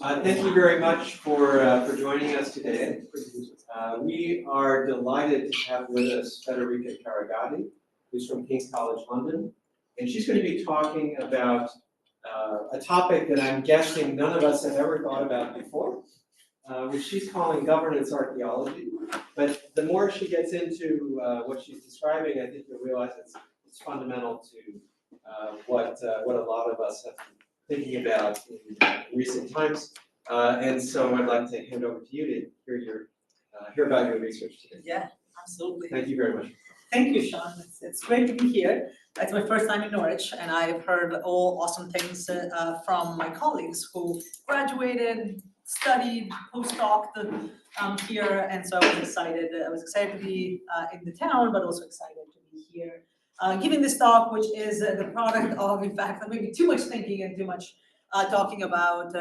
Thank you very much for joining us today. We are delighted to have with us Federica Carugati, who's from King's College London, and she's going to be talking about a topic that I'm guessing none of us have ever thought about before, which she's calling governance archaeology. But the more she gets into what she's describing, I think you'll realize it's fundamental to what a lot of us have been thinking about in recent times. And so I'd like to hand over to you to hear about your research today. Yeah, absolutely. Thank you very much. Thank you, Sean. It's great to be here. It's my first time in Norwich, and I've heard all awesome things from my colleagues who graduated, studied, postdoced here, and so I was excited. I was excited to be in the town, but also excited to be here giving this talk, which is the product of, in fact, maybe too much thinking and too much talking about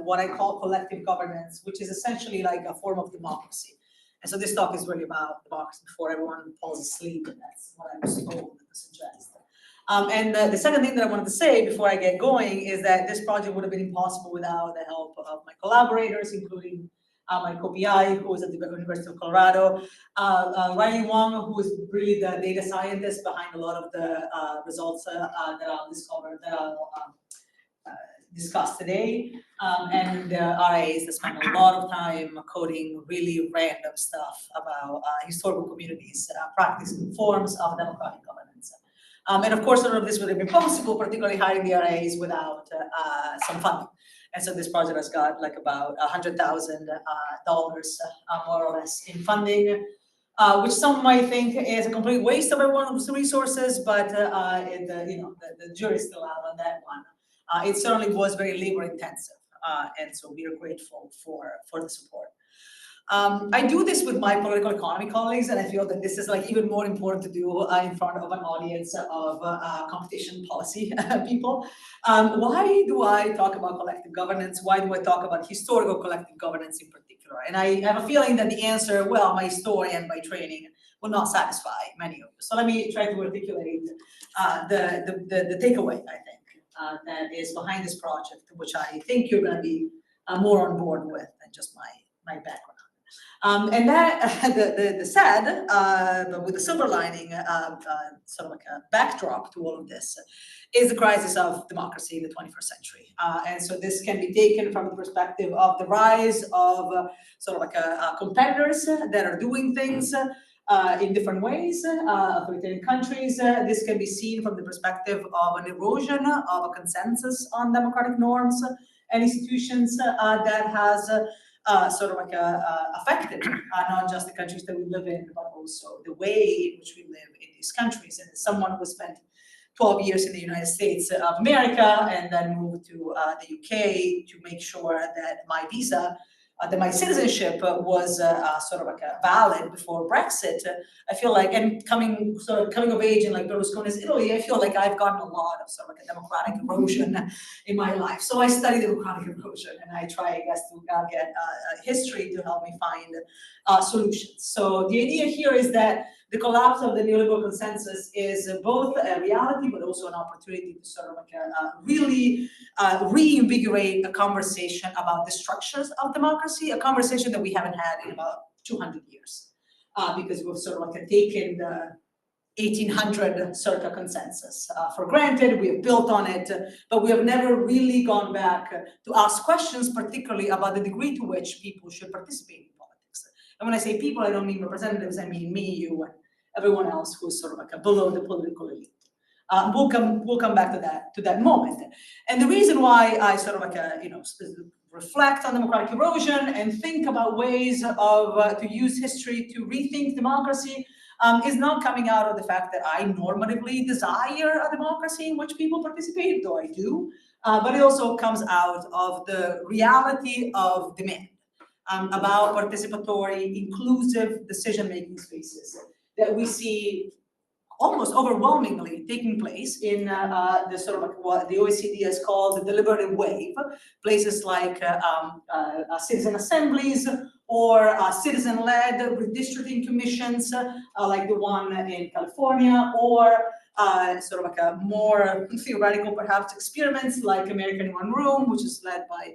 what I call collective governance, which is essentially like a form of democracy. And so this talk is really about democracy before everyone falls asleep, and that's what I was told to suggest. And the second thing that I wanted to say before I get going is that this project would have been impossible without the help of my collaborators, including my co-PI, who is at the University of Colorado, Riley Wong, who is really the data scientist behind a lot of the results that I'll discuss today, and RAs that spend a lot of time coding really random stuff about historical communities, practicing forms of democratic governance. And of course, none of this would have been possible, particularly hiring the RAs without some funding. And so this project has got like about $100,000 more or less in funding, which some might think is a complete waste of everyone's resources, but the jury's still out on that one. It certainly was very labor intensive, and so we are grateful for the support. I do this with my political economy colleagues, and I feel that this is like even more important to do in front of an audience of competition policy people. Why do I talk about collective governance? Why do I talk about historical collective governance in particular? And I have a feeling that the answer, well, my historian by training, will not satisfy many of you. So let me try to articulate the takeaway, I think, that is behind this project, which I think you're going to be more on board with than just my background. And that the sad, but with the silver lining, sort of like a backdrop to all of this, is the crisis of democracy in the 21st century. And so this can be taken from the perspective of the rise of sort of like competitors that are doing things in different ways, authoritarian countries. This can be seen from the perspective of an erosion of a consensus on democratic norms and institutions that has sort of like affected not just the countries that we live in, but also the way in which we live in these countries. And as someone who spent 12 years in the United States of America and then moved to the UK to make sure that my visa, that my citizenship was sort of like valid before Brexit, I feel like, and coming of age in like Berlusconi's Italy, I feel like I've gotten a lot of sort of like a democratic erosion in my life. So I study democratic erosion, and I try, I guess, to get history to help me find solutions. So the idea here is that the collapse of the neoliberal consensus is both a reality, but also an opportunity to sort of like really reinvigorate a conversation about the structures of democracy, a conversation that we haven't had in about 200 years, because we've sort of like taken the 1800 circa consensus for granted. We have built on it, but we have never really gone back to ask questions, particularly about the degree to which people should participate in politics. And when I say people, I don't mean representatives, I mean me, you, and everyone else who's sort of like below the political elite. We'll come back to that moment. And the reason why I sort of like reflect on democratic erosion and think about ways of to use history to rethink democracy is not coming out of the fact that I normatively desire a democracy in which people participate, though I do, but it also comes out of the reality of demand about participatory, inclusive decision-making spaces that we see almost overwhelmingly taking place in the sort of like what the OECD has called the deliberative wave, places like citizen assemblies or citizen-led redistricting commissions like the one in California, or sort of like a more theoretical perhaps experiments like American in One Room, which is led by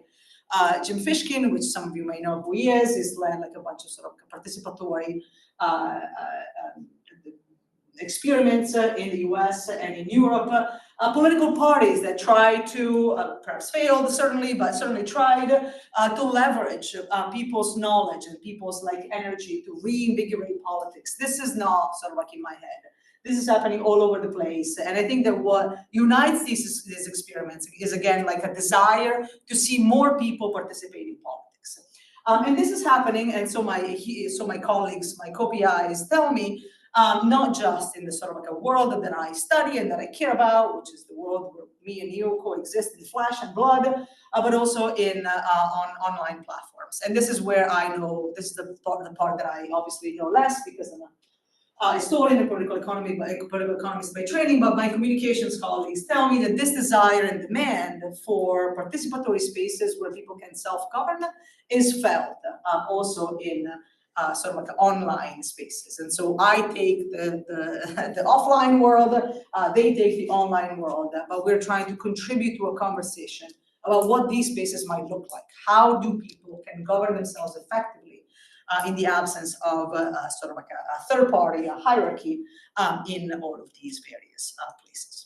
Jim Fishkin, which some of you may know who he is led like a bunch of sort of participatory experiments in the US and in Europe, political parties that try to, perhaps failed certainly, but certainly tried to leverage people's knowledge and people's like energy to reinvigorate politics. This is not sort of like in my head. This is happening all over the place. And I think that what unites these experiments is again like a desire to see more people participate in politics. And this is happening, and so my colleagues, my co-PIs tell me, not just in the sort of like a world that I study and that I care about, which is the world where me and you coexist in flesh and blood, but also in on online platforms. And this is where I know, this is the part that I obviously know less because I'm a historian and political economist by training, but my communications colleagues tell me that this desire and demand for participatory spaces where people can self-govern is felt also in sort of like online spaces. And so I take the offline world, they take the online world, but we're trying to contribute to a conversation about what these spaces might look like. How do people can govern themselves effectively in the absence of sort of like a third party, a hierarchy in all of these various places.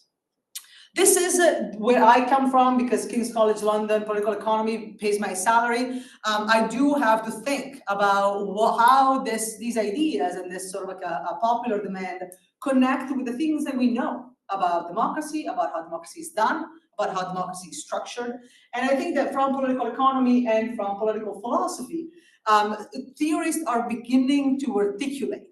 This is where I come from because King's College London political economy pays my salary. I do have to think about how these ideas and this sort of like a popular demand connect with the things that we know about democracy, about how democracy is done, about how democracy is structured. And I think that from political economy and from political philosophy, theorists are beginning to articulate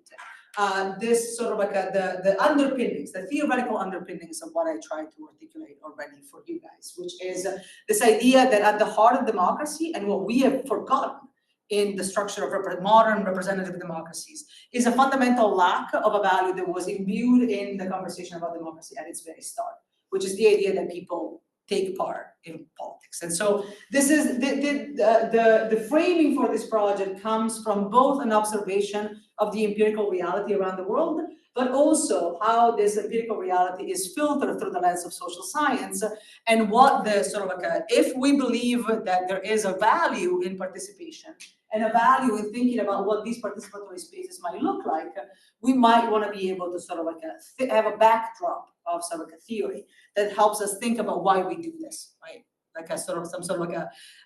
this sort of like the underpinnings, the theoretical underpinnings of what I tried to articulate already for you guys, which is this idea that at the heart of democracy and what we have forgotten in the structure of modern representative democracies is a fundamental lack of a value that was imbued in the conversation about democracy at its very start, which is the idea that people take part in politics. And so this is the framing for this project comes from both an observation of the empirical reality around the world, but also how this empirical reality is filtered through the lens of social science and what the sort of like if we believe that there is a value in participation and a value in thinking about what these participatory spaces might look like, we might want to be able to sort of like have a backdrop of sort of like a theory that helps us think about why we do this, right? Like a sort of some sort of like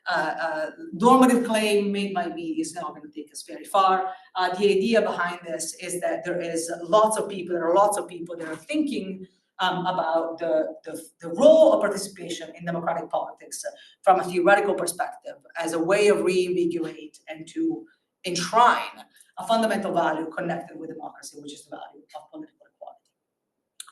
a normative claim made by me is not going to take us very far. The idea behind this is that there are lots of people that are thinking about the role of participation in democratic politics from a theoretical perspective as a way of reinvigorate and to enshrine a fundamental value connected with democracy, which is the value of political equality.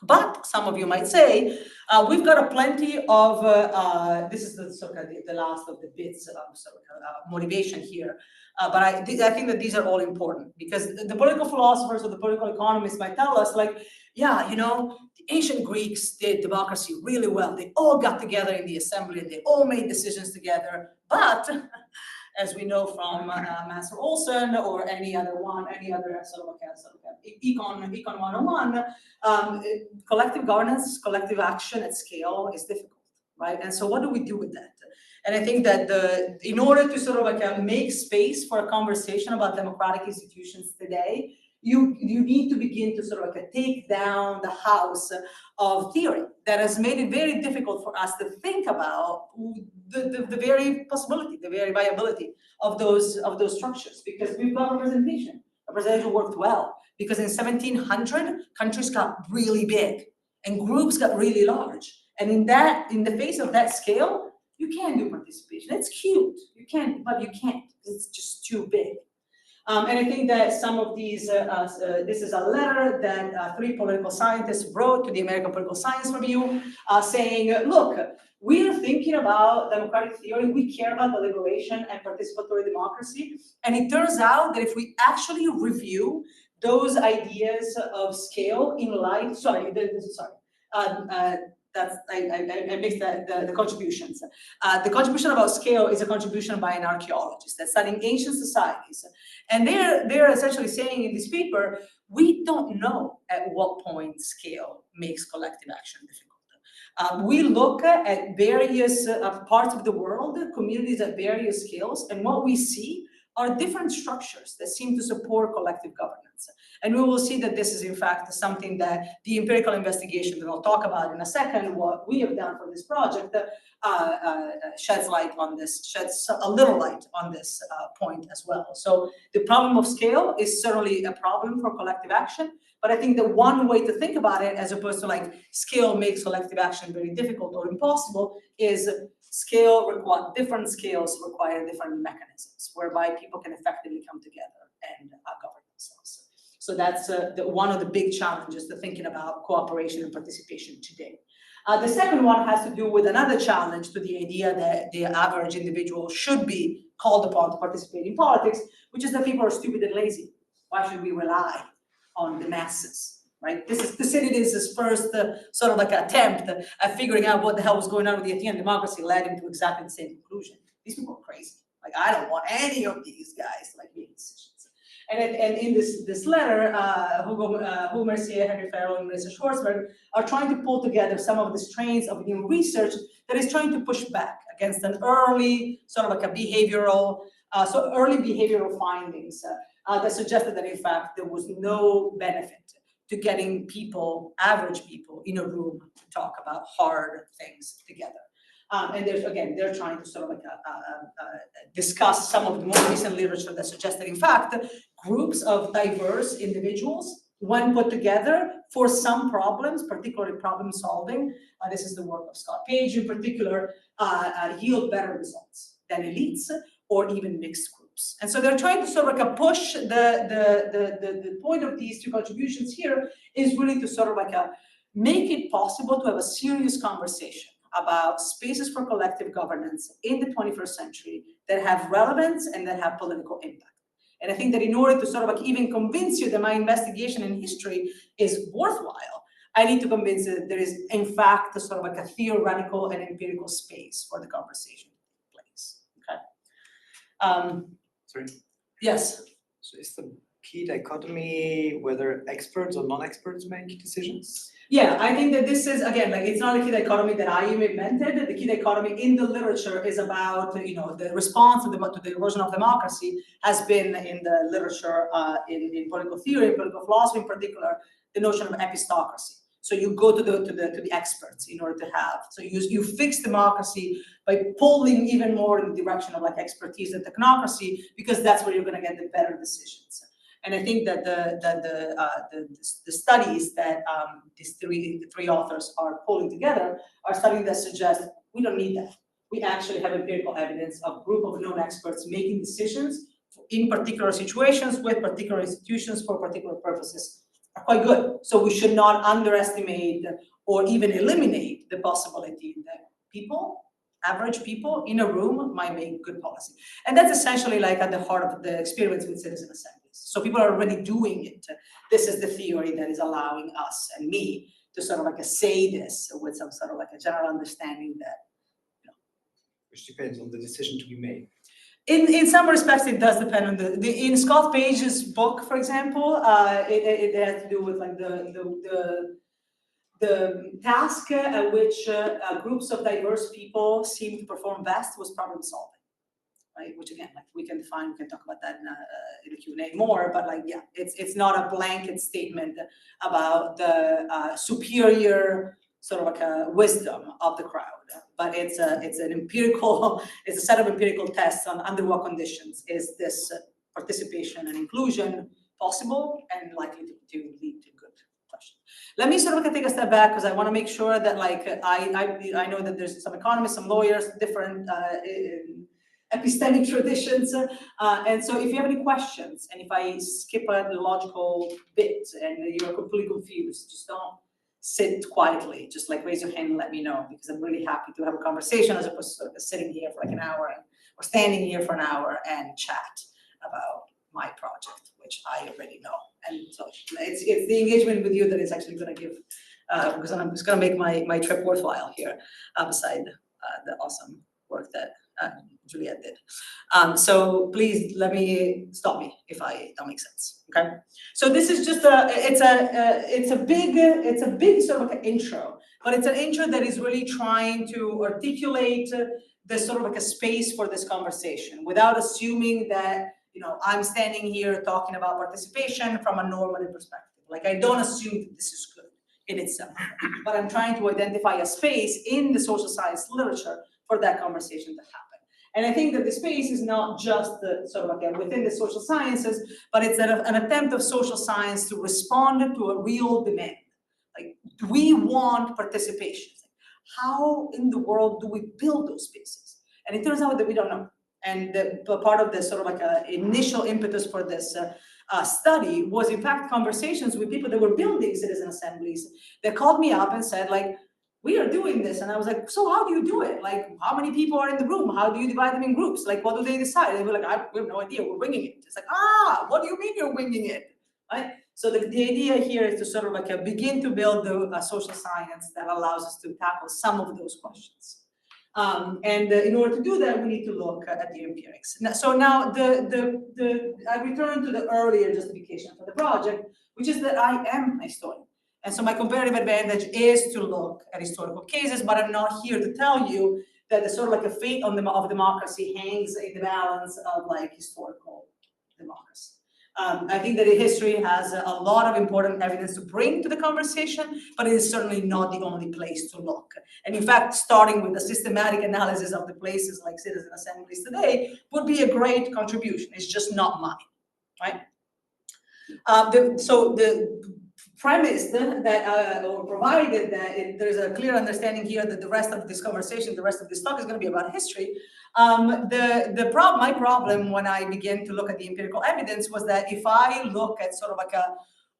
But some of you might say, we've got a plenty of, this is the, sort of the last of the bits of sort of, motivation here. But I think that these are all important because the political philosophers or the political economists might tell us like, yeah, you know, the ancient Greeks did democracy really well. They all got together in the assembly and they all made decisions together. But as we know from Master Olson or any other sort of Econ 101, collective governance, collective action at scale is difficult, right? And so what do we do with that? And I think that in order to sort of like make space for a conversation about democratic institutions today, you need to begin to sort of like take down the house of theory that has made it very difficult for us to think about the very possibility, the very viability of those structures, because we've got representation. Representation worked well because in 1700 countries got really big and groups got really large, and in the face of that scale, you can't do participation. It's cute, you can, but you can't because it's just too big. And I think that some of these, this is a letter that 3 political scientists wrote to the American Political Science Review saying, look, we're thinking about democratic theory, we care about deliberation and participatory democracy, and it turns out that if we actually review those ideas of scale in light, I mixed the contributions. The contribution about scale is a contribution by an archaeologist that's studying ancient societies. And they're essentially saying in this paper, we don't know at what point scale makes collective action difficult. We look at various parts of the world, communities at various scales, and what we see are different structures that seem to support collective governance. And we will see that this is in fact something that the empirical investigation that I'll talk about in a second, what we have done for this project, sheds a little light on this point as well. So the problem of scale is certainly a problem for collective action, but I think the one way to think about it, as opposed to like scale makes collective action very difficult or impossible, is different scales require different mechanisms whereby people can effectively come together and govern themselves. So that's one of the big challenges to thinking about cooperation and participation today. The second one has to do with another challenge to the idea that the average individual should be called upon to participate in politics, which is that people are stupid and lazy. Why should we rely on the masses, right? Thucydides's first sort of like attempt at figuring out what the hell was going on with the Athenian democracy led him to exactly the same conclusion. These people are crazy. Like, I don't want any of these guys like making decisions. And in this letter, Hugo Mercier, Henry Farrell, and Melissa Schwartzberg are trying to pull together some of the strains of new research that is trying to push back against an early sort of like a early behavioral findings that suggested that in fact there was no benefit to getting average people in a room to talk about hard things together. And they're trying to sort of like discuss some of the more recent literature that suggests that in fact groups of diverse individuals, when put together for some problems, particularly problem solving, this is the work of Scott Page in particular, yield better results than elites or even mixed groups. And so they're trying to sort of like push the point of these two contributions here is really to sort of like make it possible to have a serious conversation about spaces for collective governance in the 21st century that have relevance and that have political impact. And I think that in order to sort of like even convince you that my investigation in history is worthwhile, I need to convince you that there is in fact a sort of like a theoretical and empirical space for the conversation to take place. Okay. Sorry. Yes. So is the key dichotomy whether experts or non-experts make decisions? Yeah, I think that this is, again, like it's not a key dichotomy that I invented. The key dichotomy in the literature is about, the response to the erosion of democracy has been in the literature, in political theory, political philosophy in particular, the notion of epistocracy. So you go to the experts in order to have, so you fix democracy by pulling even more in the direction of like expertise and technocracy, because that's where you're going to get the better decisions. And I think that the studies that these three authors are pulling together are studies that suggest we don't need that. We actually have empirical evidence of a group of known experts making decisions in particular situations with particular institutions for particular purposes are quite good. So we should not underestimate or even eliminate the possibility that average people in a room might make good policy. And that's essentially like at the heart of the experiments with citizen assemblies. So people are already doing it. This is the theory that is allowing us and me to sort of like say this with some sort of like a general understanding that, Which depends on the decision to be made. In some respects, it does depend on in Scott Page's book, for example, it has to do with like the task at which groups of diverse people seem to perform best was problem solving, right? Which again, like we can talk about that in a Q&A more, but like, yeah, it's not a blanket statement about the superior sort of like a wisdom of the crowd, but it's a set of empirical tests on under what conditions is this participation and inclusion possible and likely to lead to good question. Let me sort of take a step back because I want to make sure that like I know that there's some economists, some lawyers, different epistemic traditions, and so if you have any questions and if I skip a logical bit and you're completely confused, just don't sit quietly, just like raise your hand and let me know, because I'm really happy to have a conversation as opposed to sitting here for like an hour or standing here for an hour and chat about my project, which I already know. And so it's the engagement with you that is actually going to give, because I'm just going to make my trip worthwhile here, beside the awesome work that Juliette did. So please stop me if I don't make sense. Okay. So this is just it's a big sort of like an intro but it's an intro that is really trying to articulate the sort of like a space for this conversation without assuming that, I'm standing here talking about participation from a normative perspective. Like, I don't assume that this is good in itself, but I'm trying to identify a space in the social science literature for that conversation to happen. And I think that the space is not just the sort of like within the social sciences, but it's an attempt of social science to respond to a real demand. Like, do we want participation? How in the world do we build those spaces? And it turns out that we don't know. And part of the sort of like initial impetus for this study was in fact conversations with people that were building citizen assemblies that called me up and said, like, we are doing this. And I was like, so how do you do it? Like, how many people are in the room? How do you divide them in groups? Like, what do they decide? They were like, we have no idea, we're winging it. It's like, what do you mean you're winging it, right? So the idea here is to sort of like begin to build a social science that allows us to tackle some of those questions. And in order to do that, we need to look at the empirics. So now I return to the earlier justification for the project, which is that I am a historian. And so my comparative advantage is to look at historical cases, but I'm not here to tell you that the sort of like a fate of democracy hangs in the balance of like historical democracy. I think that history has a lot of important evidence to bring to the conversation, but it is certainly not the only place to look. And in fact, starting with a systematic analysis of the places like citizen assemblies today would be a great contribution. It's just not mine, right? So the premise that or provided that there's a clear understanding here that the rest of this conversation, the rest of this talk is going to be about history. My problem when I began to look at the empirical evidence was that if I look at sort of like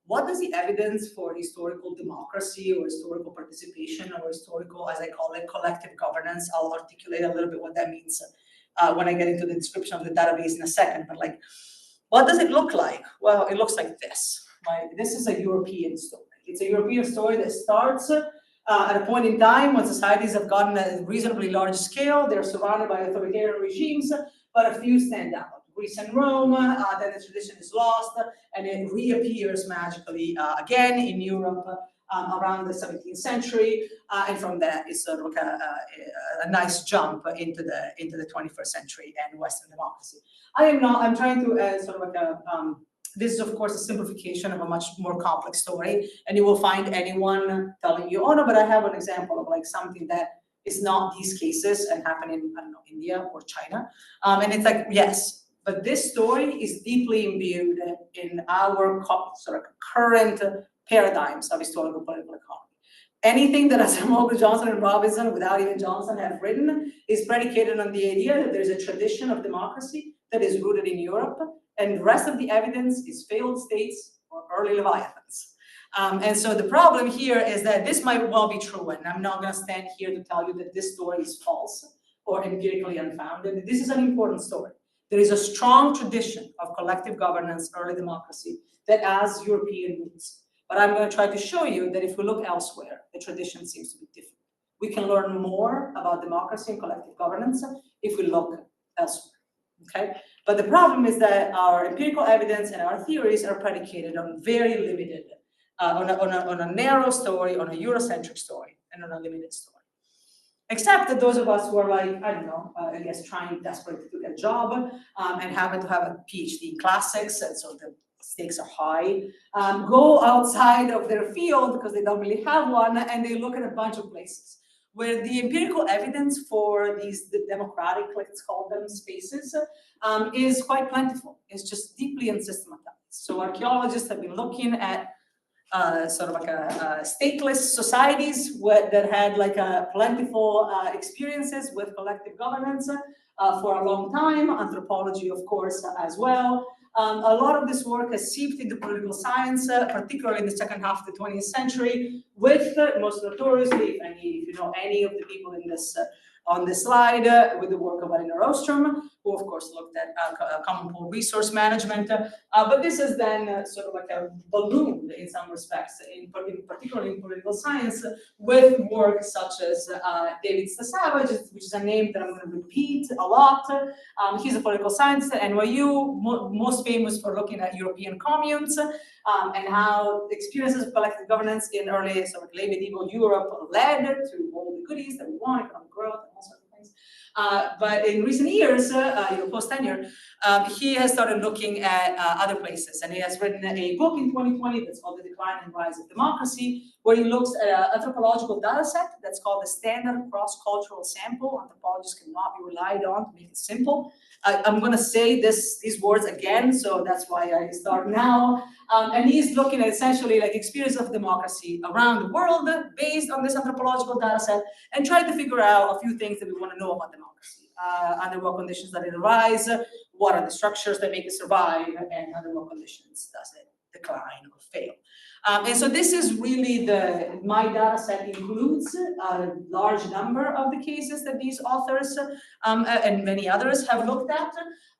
what does the evidence for historical democracy or historical participation or historical, as I call it, collective governance, I'll articulate a little bit what that means when I get into the description of the database in a second, but like, what does it look like? Well, it looks like this, right? This is a European story. It's a European story that starts at a point in time when societies have gotten a reasonably large scale. They're surrounded by authoritarian regimes, but a few stand out. Greece and Rome, then the tradition is lost, and it reappears magically again in Europe around the 17th century, and from that it's sort of like a nice jump into the 21st century and Western democracy. I'm trying to sort of like this is, of course, a simplification of a much more complex story, and you will find anyone telling you, oh no, but I have an example of like something that is not these cases and happen in, I don't know, India or China. And it's like, yes, but this story is deeply imbued in our sort of current paradigms of historical political economy. Anything that Acemoglu, Johnson, and Robinson, without even Johnson, have written is predicated on the idea that there's a tradition of democracy that is rooted in Europe, and the rest of the evidence is failed states or early leviathans. And so the problem here is that this might well be true, and I'm not going to stand here to tell you that this story is false or empirically unfounded. This is an important story. There is a strong tradition of collective governance, early democracy, that has European roots. But I'm going to try to show you that if we look elsewhere, the tradition seems to be different. We can learn more about democracy and collective governance if we look elsewhere. Okay, but the problem is that our empirical evidence and our theories are predicated on very limited, on a narrow story, on a Eurocentric story, and on a limited story. Except that those of us who are like, I don't know, I guess trying desperately to get a job and happen to have a PhD in classics, and so the stakes are high, go outside of their field because they don't really have one, and they look at a bunch of places where the empirical evidence for the democratic, let's call them, spaces is quite plentiful. It's just deeply unsystematized. So archaeologists have been looking at sort of like stateless societies that had like a plentiful experiences with collective governance for a long time. Anthropology, of course, as well. A lot of this work has seeped into political science, particularly in the second half of the 20th century, with most notoriously, if you know any of the people in this on this slide, with the work of Elinor Ostrom, who of course looked at common pool resource management. But this is then sort of like a balloon in some respects, particularly in political science, with work such as David Stasavage, which is a name that I'm going to repeat a lot. He's a political scientist at NYU, most famous for looking at European communes and how the experiences of collective governance in early sort of late medieval Europe led to all the goodies that we want, economic growth and all sorts of things. But in recent years, post-tenure, he has started looking at other places, and he has written a book in 2020 that's called The Decline and Rise of Democracy, where he looks at an anthropological data set that's called the Standard Cross-Cultural Sample. Anthropologists cannot be relied on to make it simple. I'm going to say these words again, so that's why I start now. And he's looking at essentially like experience of democracy around the world based on this anthropological data set, and trying to figure out a few things that we want to know about democracy. Under what conditions does it arise? What are the structures that make it survive? And under what conditions does it decline or fail? And so this is really my data set includes a large number of the cases that these authors and many others have looked at.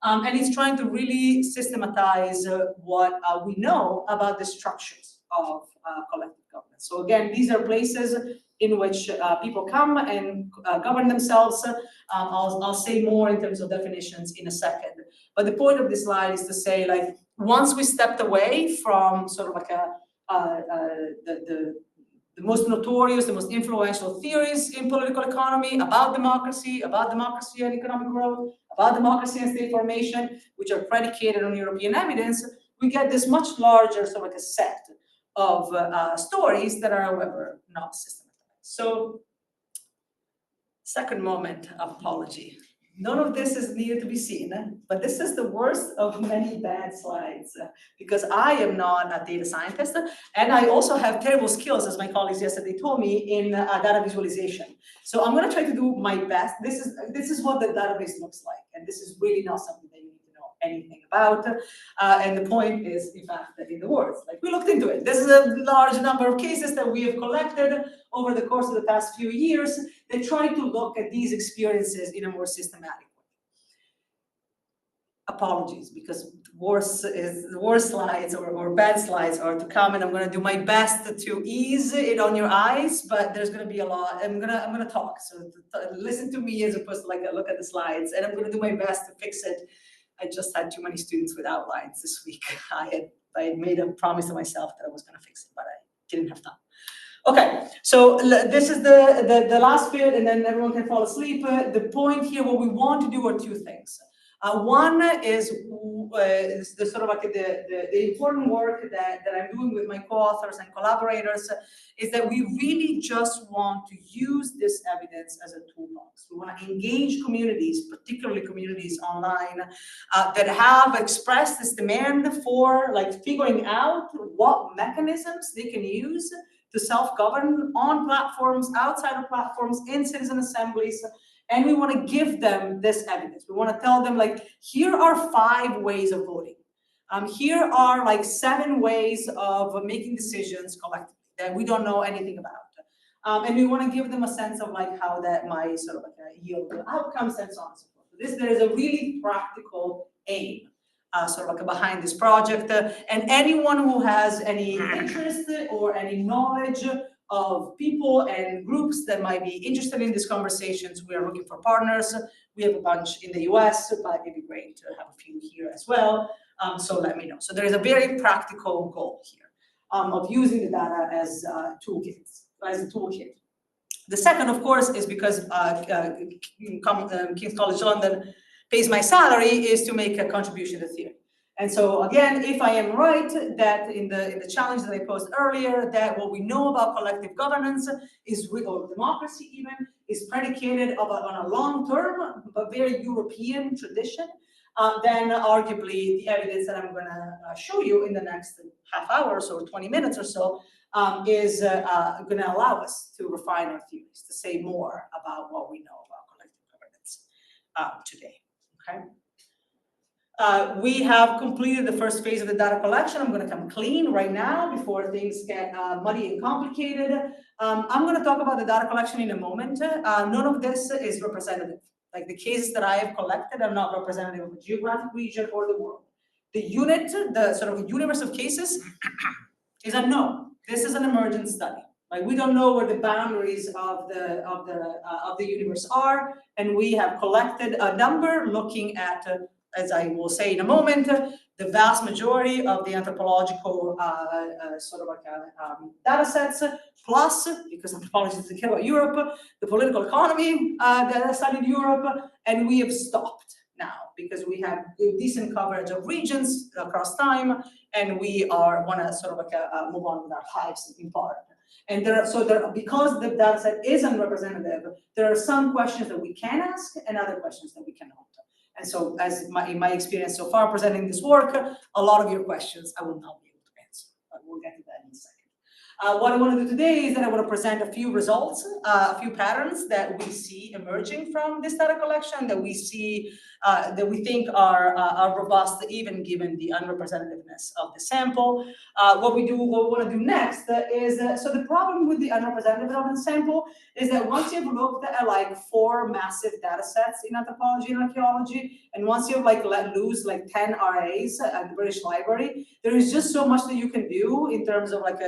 And it's trying to really systematize what we know about the structures of collective governance. So again, these are places in which people come and govern themselves. I'll say more in terms of definitions in a second. But the point of this slide is to say, like, once we stepped away from sort of like the most notorious, the most influential theories in political economy about democracy and economic growth, about democracy and state formation, which are predicated on European evidence, we get this much larger sort of like a set of stories that are, however, not systematized. So, second moment of apology. None of this is needed to be seen, but this is the worst of many bad slides because I am not a data scientist, and I also have terrible skills, as my colleagues yesterday told me, in data visualization. So I'm going to try to do my best. This is what the database looks like, and this is really not something that you need to know anything about. And the point is, in fact, that in the words, like we looked into it. This is a large number of cases that we have collected over the course of the past few years. They try to look at these experiences in a more systematic way. Apologies, because worse slides or bad slides are to come, and I'm going to do my best to ease it on your eyes. But there's going to be a lot. I'm gonna talk, so listen to me as opposed to like look at the slides, and I'm going to do my best to fix it. I just had too many students with outlines this week. I had made a promise to myself that I was going to fix it, but I didn't have time. Okay, so this is the last bit, and then everyone can fall asleep. The point here, what we want to do are two things. One is the sort of like the important work that I'm doing with my co-authors and collaborators is that we really just want to use this evidence as a toolbox. We want to engage communities, particularly communities online, that have expressed this demand for like figuring out what mechanisms they can use to self-govern on platforms, outside of platforms, in citizen assemblies, and we want to give them this evidence. We want to tell them, like, here are 5 ways of voting. Here are like 7 ways of making decisions collectively that we don't know anything about. And we want to give them a sense of like how that might sort of like yield outcomes and so on and so forth. There is a really practical aim sort of like behind this project, and anyone who has any interest or any knowledge of people and groups that might be interested in these conversations, we are looking for partners. We have a bunch in the US, but it'd be great to have a few here as well. So let me know. So there is a very practical goal here of using the data as toolkits, as a toolkit. The second, of course, is because King's College London pays my salary, is to make a contribution to theory. And so again, if I am right that in the challenge that I posed earlier, that what we know about collective governance is, or democracy even, is predicated on a long-term but very European tradition, then arguably the evidence that I'm going to show you in the next half hour or so, 20 minutes or so, is going to allow us to refine our theories, to say more about what we know about collective governance today. Okay. We have completed the first phase of the data collection. I'm going to come clean right now before things get muddy and complicated. I'm going to talk about the data collection in a moment. None of this is representative. Like the cases that I have collected are not representative of a geographic region or the world. The unit, the sort of universe of cases is unknown. This is an emergent study. Like we don't know where the boundaries of the universe are, and we have collected a number looking at, as I will say in a moment, the vast majority of the anthropological data sets, plus, because anthropology doesn't care about Europe, the political economy that studied Europe, and we have stopped now because we have decent coverage of regions across time, and we want to sort of move on with our lives in part. And because the data set is unrepresentative, there are some questions that we can ask and other questions that we cannot. And so, in my experience so far presenting this work, a lot of your questions I will not be able to answer, but we'll get to that in a second. What I want to do today is that I want to present a few results, a few patterns that we see emerging from this data collection that we see, that we think are robust, even given the unrepresentativeness of the sample. What we want to do next is, so the problem with the unrepresentativeness of the sample is that once you've looked at like 4 massive data sets in anthropology and archaeology, and once you've like let loose like 10 RAs at the British Library, there is just so much that you can do in terms of like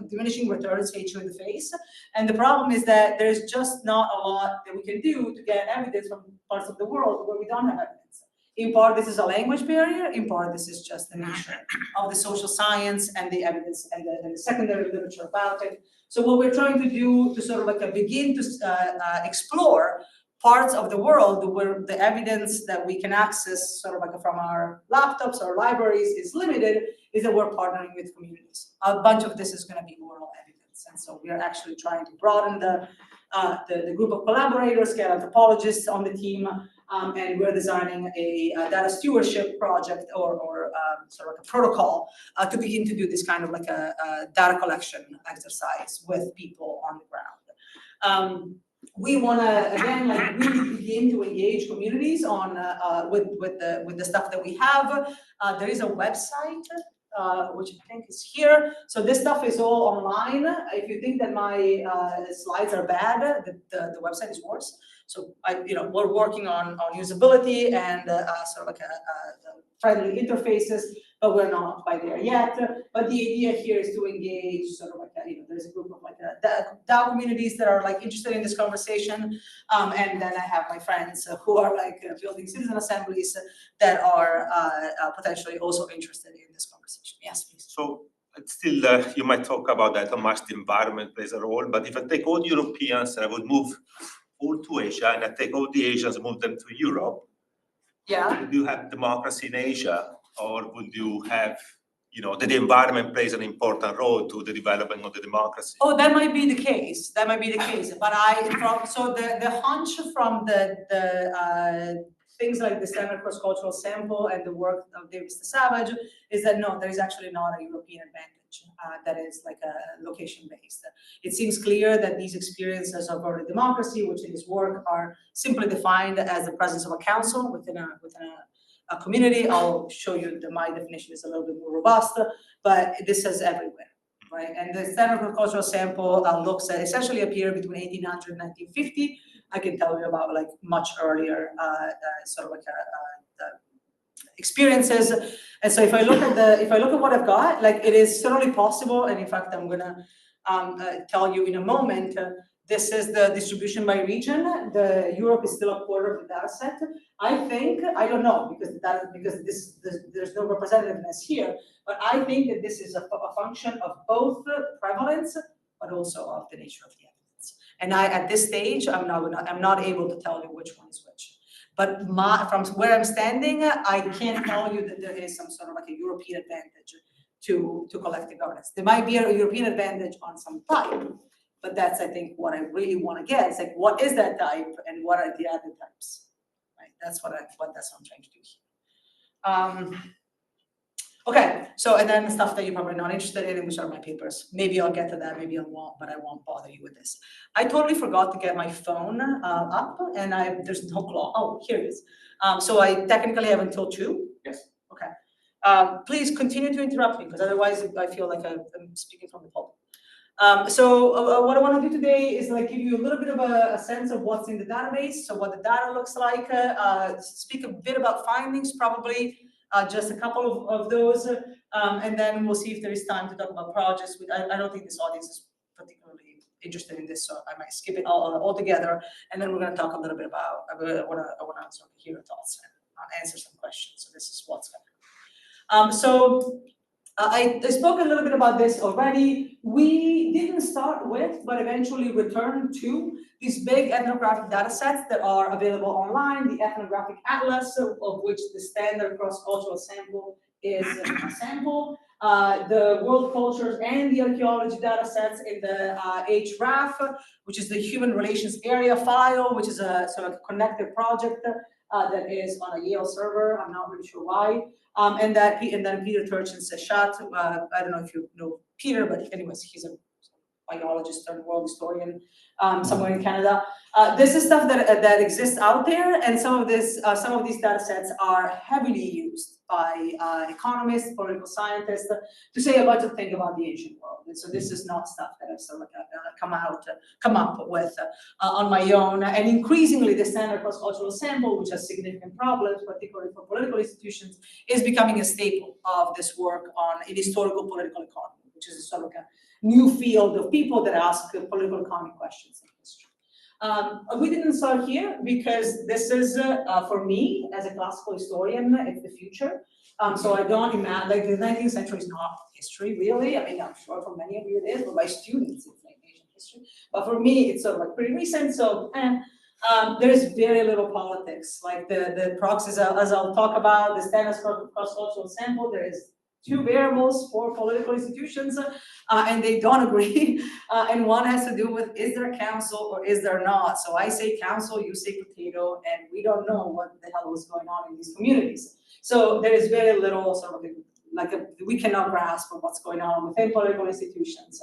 diminishing returns hit you in the face. And the problem is that there's just not a lot that we can do to get evidence from parts of the world where we don't have evidence. In part, this is a language barrier. In part, this is just the nature of the social science and the evidence and the secondary literature about it. So what we're trying to do to sort of like begin to explore parts of the world where the evidence that we can access sort of like from our laptops or libraries is limited, is that we're partnering with communities. A bunch of this is going to be oral evidence. And so we are actually trying to broaden the group of collaborators, get anthropologists on the team, and we're designing a data stewardship project or sort of like a protocol to begin to do this kind of like a data collection exercise with people on the ground. We want to again like really begin to engage communities on with the stuff that we have. There is a website which I think is here. So this stuff is all online. If you think that my slides are bad, the website is worse. So we're working on usability and sort of like friendly interfaces, but we're not quite there yet. But the idea here is to engage sort of like there's a group of like DAO communities that are like interested in this conversation, and then I have my friends who are like building citizen assemblies that are potentially also interested in this conversation. Yes, please. So still, you might talk about that, how much the environment plays a role, but if I take all Europeans and I would move all to Asia, and I take all the Asians and move them to Europe, yeah, would you have democracy in Asia, or would you have, that the environment plays an important role to the development of the democracy? Oh, that might be the case. That might be the case. But the hunch from the things like the standard cross-cultural sample and the work of David Savage is that no, there is actually not a European advantage that is like a location-based. It seems clear that these experiences of early democracy, which in his work are simply defined as the presence of a council within a community. I'll show you that my definition is a little bit more robust, but this is everywhere, right? And the standard cultural sample looks at essentially a period between 1800 and 1950. I can tell you about like much earlier sort of like experiences. And so if I look at what I've got, like it is certainly possible. And in fact, I'm gonna tell you in a moment. This is the distribution by region. Europe is still a quarter of the data set. I don't know because there's no representativeness here, but I think that this is a function of both prevalence, but also of the nature of the evidence. And at this stage, I'm not able to tell you which one is which. But from where I'm standing, I can't tell you that there is some sort of like a European advantage to collective governance. There might be a European advantage on some type, but that's, I think, what I really want to get. It's like, what is that type and what are the other types? Right? That's what I'm trying to do here. Okay, so and then the stuff that you're probably not interested in, which are my papers. Maybe I'll get to that, maybe I won't, but I won't bother you with this. I totally forgot to get my phone up, and there's no clock. Oh, here it is. So I technically have until 2. Yes. Okay. Please continue to interrupt me, because otherwise I feel like I'm speaking from the pulpit. What I want to do today is like give you a little bit of a sense of what's in the database, so what the data looks like, speak a bit about findings, probably just a couple of those, and then we'll see if there is time to talk about projects. I don't think this audience is particularly interested in this, so I might skip it all together, and then we're going to talk a little bit about, I want to sort of hear your thoughts and answer some questions. So this is what's going to I spoke a little bit about this already. We didn't start with, but eventually returned to these big ethnographic data sets that are available online, the ethnographic atlas, of which the standard cross-cultural sample is a sample, the world cultures and the archaeology data sets in the HRAF, which is the human relations area file, which is a sort of connected project that is on a Yale server. I'm not really sure why. And then Peter Turchin's shot. I don't know if you know Peter, but anyways, he's a biologist turned world historian somewhere in Canada. This is stuff that exists out there, and some of these data sets are heavily used by economists, political scientists to say a bunch of things about the ancient world. And so this is not stuff that I've sort of come up with on my own. And increasingly, the standard cross-cultural sample, which has significant problems, particularly for political institutions, is becoming a staple of this work on in historical political economy, which is sort of a new field of people that ask political economy questions in history. We didn't start here because this is, for me, as a classical historian, it's the future. So I don't imagine, like the 19th century is not history, really. I mean, I'm sure for many of you it is, but my students, it's like ancient history. But for me, it's sort of like pretty recent, so there's very little politics. Like the proxies, as I'll talk about, the standard cross-cultural sample, there is 2 variables for political institutions, and they don't agree. And one has to do with, is there council or is there not? So I say council, you say potato, and we don't know what the hell was going on in these communities. So there is very little sort of we cannot grasp of what's going on within political institutions.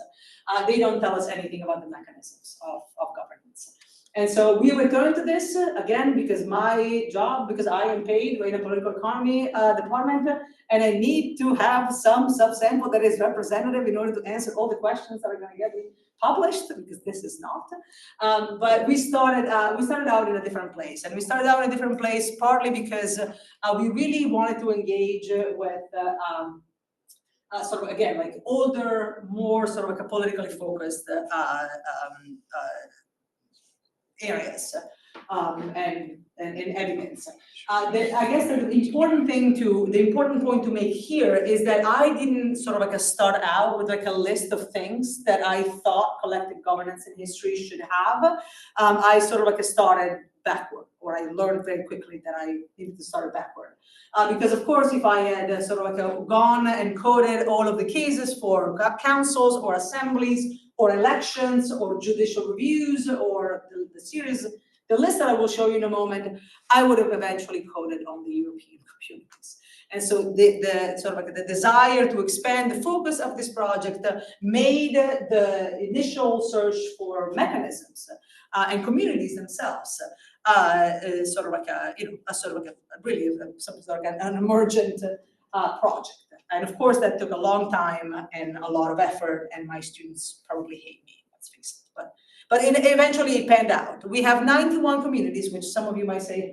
They don't tell us anything about the mechanisms of governance. And so we return to this again because my job, because I am paid in a political economy department, and I need to have some subsample that is representative in order to answer all the questions that are going to get published, because this is not. But we started out in a different place, and we started out in a different place partly because we really wanted to engage with sort of again like older, more sort of like a politically focused areas and evidence. I guess the important point to make here is that I didn't sort of like start out with like a list of things that I thought collective governance in history should have. I sort of like started backward, or I learned very quickly that I needed to start backward. Because of course, if I had sort of like gone and coded all of the cases for councils or assemblies or elections or judicial reviews or the series, the list that I will show you in a moment, I would have eventually coded on the European communities. And so the sort of like the desire to expand the focus of this project made the initial search for mechanisms and communities themselves sort of like an emergent project. And of course, that took a long time and a lot of effort, and my students probably hate me, let's face it. But eventually it panned out. We have 91 communities, which some of you might say,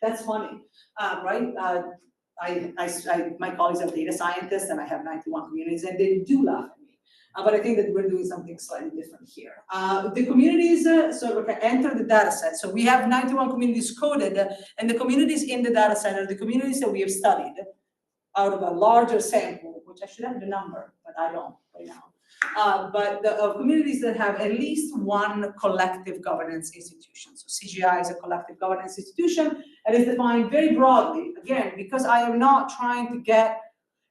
that's funny, right? My colleagues are data scientists, and I have 91 communities, and they do laugh at me. But I think that we're doing something slightly different here. The communities sort of enter the data set. So we have 91 communities coded, and the communities in the data set are the communities that we have studied out of a larger sample, which I should have the number, but I don't right now. But the communities that have at least one collective governance institution. So CGI is a collective governance institution, and is defined very broadly, again, because I am not trying to get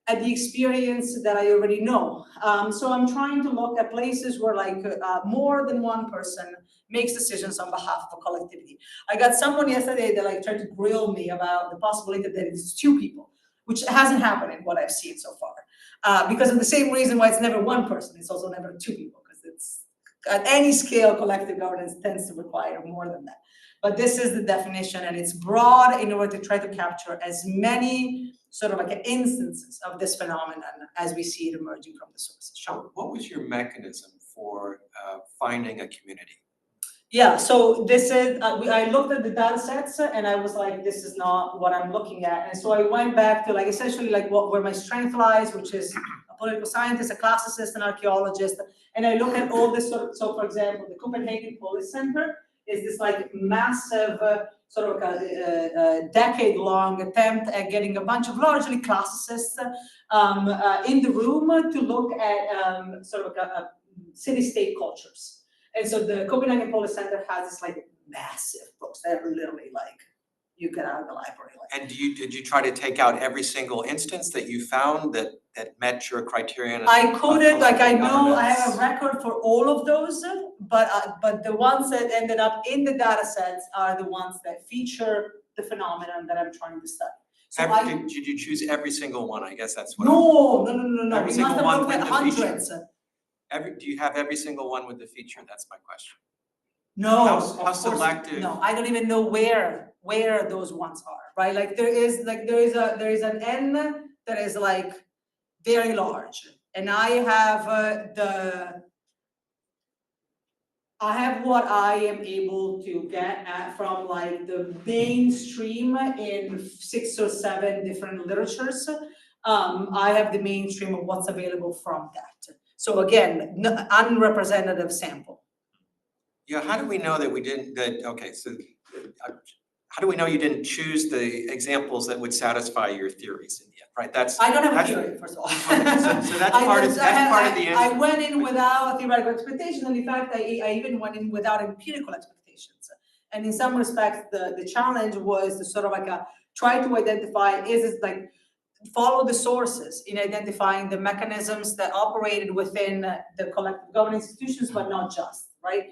at the experience that I already know. So I'm trying to look at places where like more than one person makes decisions on behalf of a collectivity. I got someone yesterday that like tried to grill me about the possibility that it's 2 people, which hasn't happened in what I've seen so far. Because of the same reason why it's never one person, it's also never 2 people, because it's at any scale, collective governance tends to require more than that. But this is the definition, and it's broad in order to try to capture as many sort of like instances of this phenomenon as we see it emerging from the sources. What was your mechanism for finding a community? Yeah, so this is, I looked at the data sets and I was like, this is not what I'm looking at. And so I went back to like essentially like where my strength lies, which is a political scientist, a classicist, an archaeologist. And I look at all this sort of, so for example, the Copenhagen Policy Center is this like massive sort of a decade-long attempt at getting a bunch of largely classicists in the room to look at sort of city-state cultures. And so the Copenhagen Policy Center has this like massive books that are literally like you get out of the library. Like. And did you try to take out every single instance that you found that met your criterion? I couldn't, like I know I have a governance? record for all of those, but the ones that ended up in the data sets are the ones that feature the phenomenon that I'm trying to study. So Did you choose every single one? I guess that's what. No. Every We single must have one looked at with the feature. hundreds. Do you have every single one with the feature? That's my question. No, How of course, selective? no, I don't even know where those ones are, right? Like there is an N that is like very large, and I have what I am able to get at from like the mainstream in 6 or 7 different literatures. I have the mainstream of what's available from that. So again, unrepresentative sample. Yeah, how do we know that how do we know you didn't choose the examples that would satisfy your theories in the end, right? I don't have a theory, first of all. So that's part of the answer. I went in without theoretical expectations, and in fact, I even went in without empirical expectations. And in some respects, the challenge was to sort of like try to identify, is it like, follow the sources in identifying the mechanisms that operated within the collective governance institutions, but not just, right?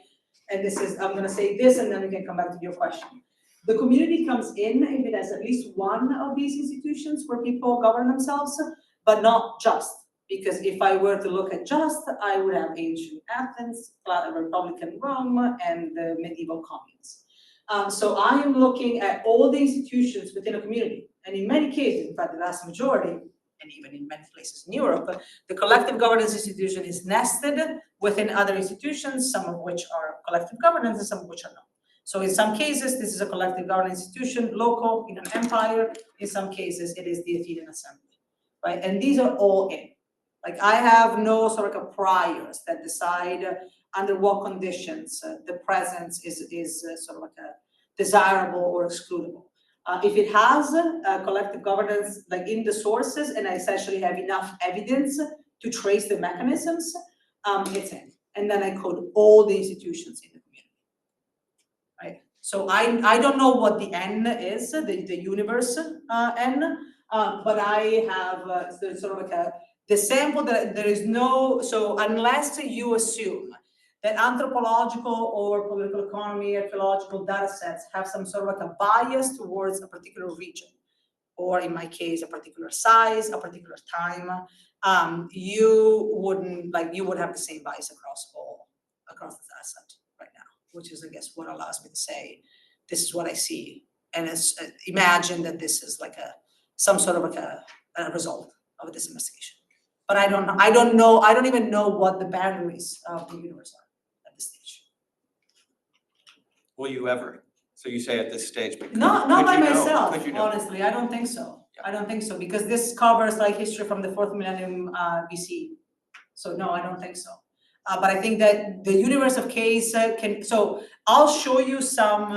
And this is, I'm gonna say this and then we can come back to your question. The community comes in if it has at least one of these institutions where people govern themselves, but not just. Because if I were to look at just, I would have ancient Athens, Republican Rome, and the medieval communes. So I am looking at all the institutions within a community. And in many cases, in fact, the vast majority, and even in many places in Europe, the collective governance institution is nested within other institutions, some of which are collective governance and some of which are not. So in some cases, this is a collective governance institution, local, in an empire. In some cases, it is the Athenian Assembly, right? And these are all in. Like I have no sort of priors that decide under what conditions the presence is sort of like a desirable or excludable. If it has collective governance like in the sources and I essentially have enough evidence to trace the mechanisms, it's in. And then I code all the institutions in the community, right? So I don't know what the N is, the universe N, but I have sort of like the sample that there is no, so unless you assume that anthropological or political economy, archaeological data sets have some sort of like a bias towards a particular region, or in my case, a particular size, a particular time, you would have the same bias across the data set right now, which is, I guess, what allows me to say, this is what I see. And imagine that this is like some sort of like a result of this investigation. But I don't even know what the boundaries of the universe are at this stage. Will you ever? So you say at this stage, but Not by myself, Could you know? honestly, I don't think so. Yeah. I don't think so, because this covers like history from the 4th millennium BC. So no, I don't think so. But I think that the universe of case so I'll show you some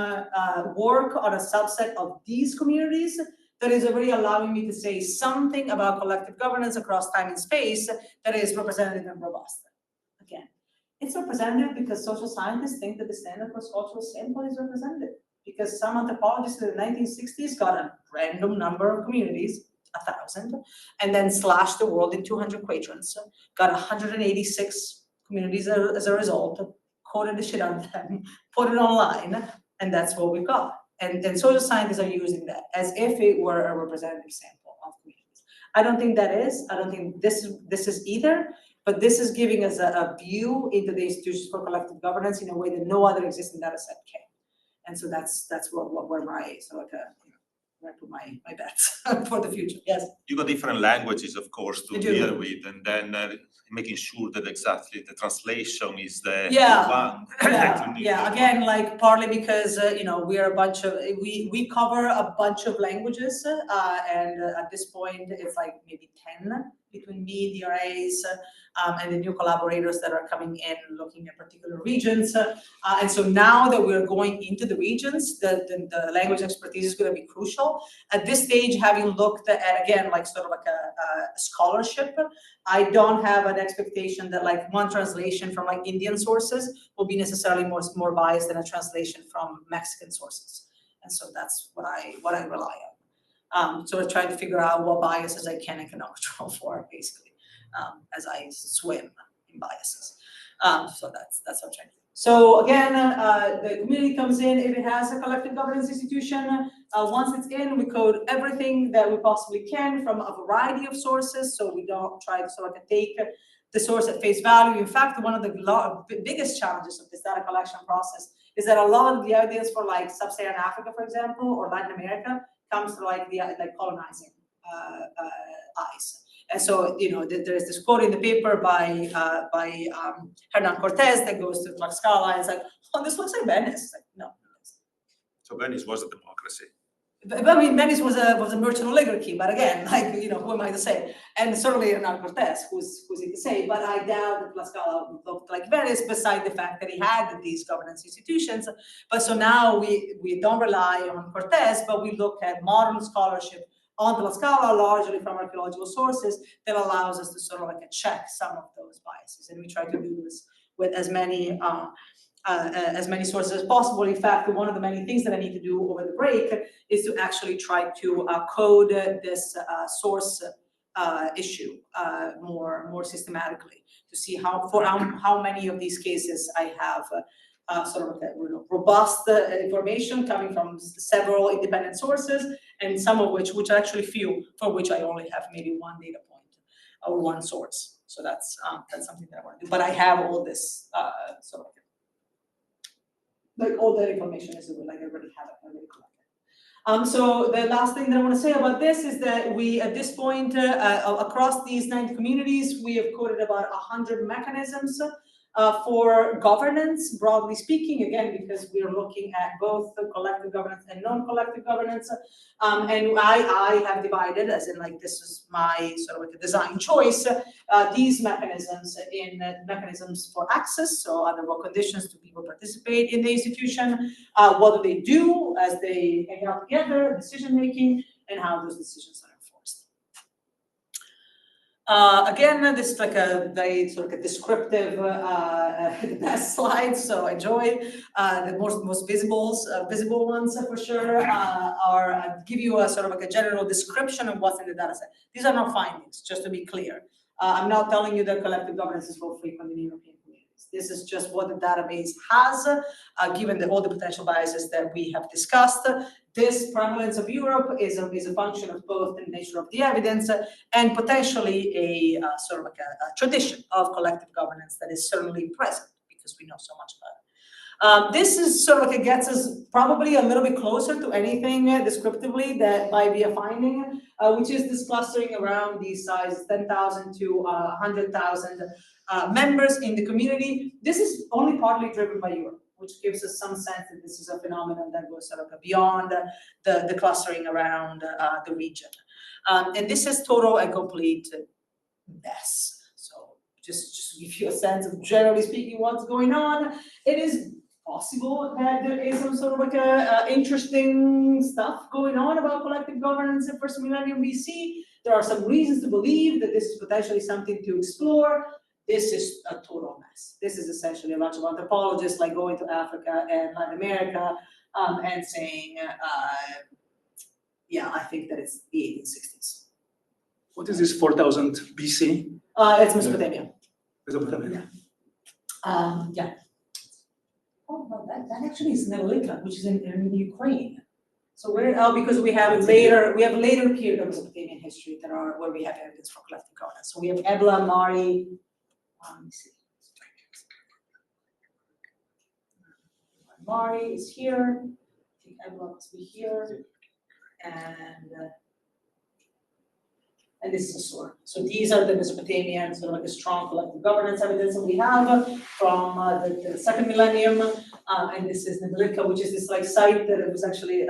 work on a subset of these communities that is already allowing me to say something about collective governance across time and space that is representative and robust. Again, it's representative because social scientists think that the standard cross-cultural sample is representative, because some anthropologists in the 1960s got a random number of communities, 1,000, and then slashed the world in 200 quadrants, got 186 communities as a result, coded the shit out of them, put it online, and that's what we got. And social scientists are using that as if it were a representative sample of communities. I don't think that is. I don't think this is either, but this is giving us a view into the institutions for collective governance in a way that no other existing data set can. And so that's where my sort of where I put my bets for the future. Yes. You got different languages, of course, to I do. deal with, and then making sure that exactly the translation is the Yeah, one that you need. Yeah. Again, like partly because we are a bunch of we cover a bunch of languages, and at this point it's like maybe 10 between me, the RAs, and the new collaborators that are coming in looking at particular regions. And so now that we're going into the regions, the language expertise is going to be crucial. At this stage, having looked at, again, like sort of like a scholarship, I don't have an expectation that like one translation from like Indian sources will be necessarily more biased than a translation from Mexican sources. And so that's what I rely on. So we're trying to figure out what biases I can and cannot control for, basically, as I swim in biases. So that's what I'm trying to do. So again, the community comes in if it has a collective governance institution. Once it's in, we code everything that we possibly can from a variety of sources. So we don't try to sort of take the source at face value. In fact, one of the biggest challenges of this data collection process is that a lot of the evidence for like sub-Saharan Africa, for example, or Latin America comes from like the colonizing eyes. And so, there's this quote in the paper by Hernan Cortez that goes to Tlaxcala, and it's like, oh, this looks like Venice. It's like, no. So Venice was a democracy. But, I mean, Venice was a merchant oligarchy, but again, like, who am I to say? And certainly Hernan Cortez, who's he to say? But I doubt that Tlaxcala looked like Venice, beside the fact that he had these governance institutions. But so now we don't rely on Cortez, but we look at modern scholarship on Tlaxcala, largely from archaeological sources, that allows us to sort of like check some of those biases. And we try to do this with as many sources as possible. In fact, one of the many things that I need to do over the break is to actually try to code this source issue more systematically, to see how many of these cases I have sort of robust information coming from several independent sources, and some of which are actually few, for which I only have maybe one data point or one source. So that's something that I want to do. But I have all this sort of like all that information is like I already have it, already collected. So the last thing that I want to say about this is that we, at this point, across these 90 communities, we have coded about 100 mechanisms for governance, broadly speaking, again, because we are looking at both the collective governance and non-collective governance. And I have divided, as in like this is my sort of like a design choice, these mechanisms in mechanisms for access, so under what conditions do people participate in the institution, what do they do as they hang out together, decision making, and how those decisions are enforced. Again, this is like a very sort of a descriptive, the best slides, so enjoy. The most visible ones for sure are give you a sort of like a general description of what's in the data set. These are not findings, just to be clear. I'm not telling you that collective governance is more frequent in European communities. This is just what the database has, given all the potential biases that we have discussed. This prevalence of Europe is a function of both the nature of the evidence and potentially a sort of like a tradition of collective governance that is certainly present because we know so much about it. This is sort of like it gets us probably a little bit closer to anything descriptively that might be a finding, which is this clustering around these sizes, 10,000 to 100,000 members in the community. This is only partly driven by Europe, which gives us some sense that this is a phenomenon that goes sort of beyond the clustering around the region. And this is total and complete mess. So just to give you a sense of, generally speaking, what's going on, it is possible that there is some sort of like a interesting stuff going on about collective governance in first millennium BC. There are some reasons to believe that this is potentially something to explore. This is a total mess. This is essentially a bunch of anthropologists like going to Africa and Latin America and saying, yeah, I think that it's the 1860s. What is this 4000 BC? It's Mesopotamia. Mesopotamia. Yeah. Oh, well, that actually is Neolithic, which is in Ukraine. So we're because we have later period of Mesopotamian history that are where we have evidence for collective governance. So we have Ebla, Mari. Let me see. Mari is here. I think Ebla must be here. And this is a sword. So these are the Mesopotamian, sort of like a strong collective governance evidence that we have from the second millennium. And this is Federica, which is this like site that it was actually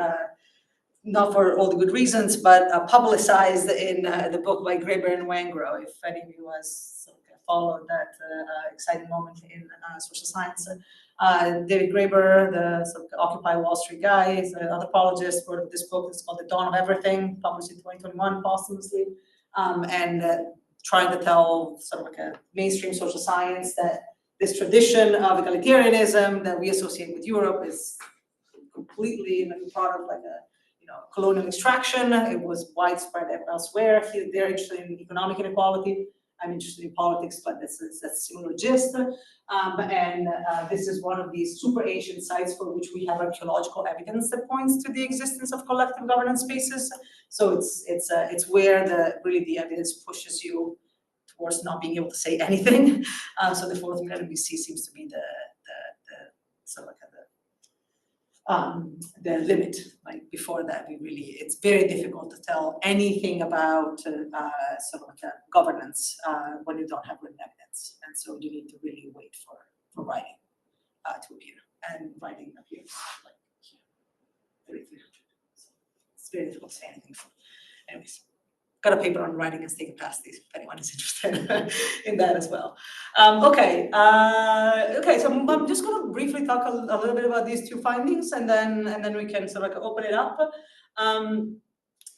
not for all the good reasons, but publicized in the book by Graeber and Wangro, if any of you has sort of followed that exciting moment in social science. David Graeber, the sort of Occupy Wall Street guy, is an anthropologist, wrote this book. It's called The Dawn of Everything, published in 2021 posthumously, and trying to tell sort of like a mainstream social science that this tradition of egalitarianism that we associate with Europe is completely like a product of like a colonial extraction. It was widespread elsewhere. They're interested in economic inequality. I'm interested in politics, but that's a similar gist. This is one of these super ancient sites for which we have archaeological evidence that points to the existence of collective governance spaces. So it's where the evidence pushes you towards not being able to say anything. So the fourth millennium BC seems to be the sort of like the limit. Like before that, it's very difficult to tell anything about sort of like governance when you don't have written evidence, and so you need to really wait for writing to appear, and writing appears like here, 300. So it's very difficult to say anything. Anyways. Got a paper on writing and state capacities, if anyone is interested in that as well. Okay, so I'm just going to briefly talk a little bit about these two findings, and then we can sort of like open it up.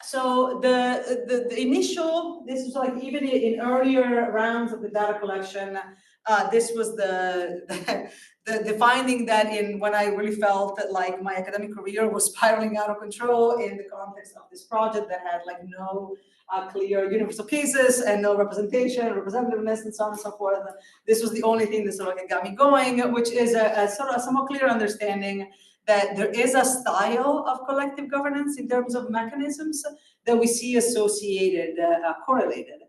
So the initial, this is like even in earlier rounds of the data collection, this was the finding that when I really felt that like my academic career was spiraling out of control in the context of this project that had like no clear universal cases and no representativeness, and so on and so forth. This was the only thing that sort of like got me going, which is a sort of somewhat clear understanding that there is a style of collective governance in terms of mechanisms that we see associated, correlated,